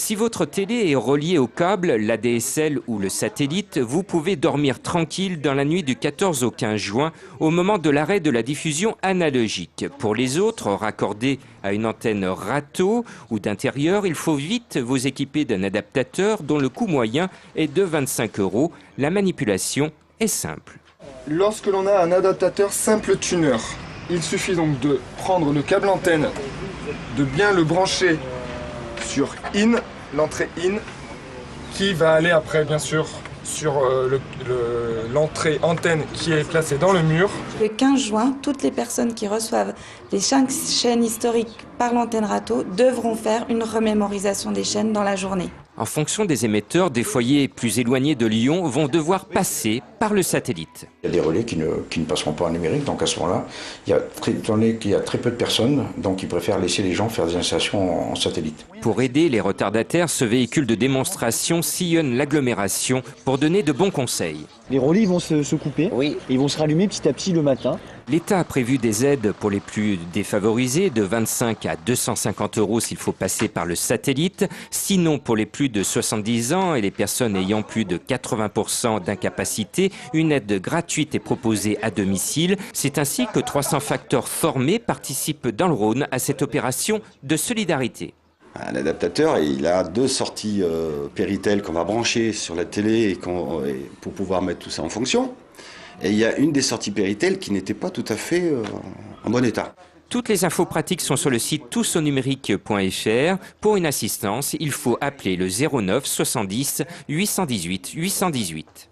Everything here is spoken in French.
Si votre télé est reliée au câble, l'ADSL ou le satellite, vous pouvez dormir tranquille dans la nuit du 14 au 15 juin, au moment de l'arrêt de la diffusion analogique. Pour les autres, raccordés à une antenne râteau ou d'intérieur, il faut vite vous équiper d'un adaptateur dont le coût moyen est de 25 €. La manipulation est simple. Lorsque l'on a un adaptateur simple tuner, il suffit donc de prendre le câble antenne, de bien le brancher sur IN, l'entrée IN, qui va aller après bien sûr sur l'entrée antenne qui est placée dans le mur. Le 15 juin, toutes les personnes qui reçoivent les 5 chaînes historiques par l'antenne râteau devront faire une remémorisation des chaînes dans la journée. En fonction des émetteurs, des foyers plus éloignés de Lyon vont devoir passer par le satellite. Il y a des relais qui ne passeront pas en numérique, donc à ce moment-là, étant donné qu'il y a très peu de personnes, donc ils préfèrent laisser les gens faire des installations en satellite. Pour aider les retardataires, ce véhicule de démonstration sillonne l'agglomération pour donner de bons conseils. Les relais vont se couper, et ils vont se rallumer petit à petit le matin. L'État a prévu des aides pour les plus défavorisés de 25 à 250 € s'il faut passer par le satellite. Sinon, pour les plus de 70 ans et les personnes ayant plus de 80% d'incapacité, une aide gratuite est proposée à domicile. C'est ainsi que 300 facteurs formés participent dans le Rhône à cette opération de solidarité. Un adaptateur, il a 2 sorties Péritel qu'on va brancher sur la télé pour pouvoir mettre tout ça en fonction. Et il y a une des sorties Péritel qui n'était pas tout à fait en bon état. Toutes les infos pratiques sont sur le site tousaunumérique.fr. Pour une assistance, il faut appeler le 09 70 818 818.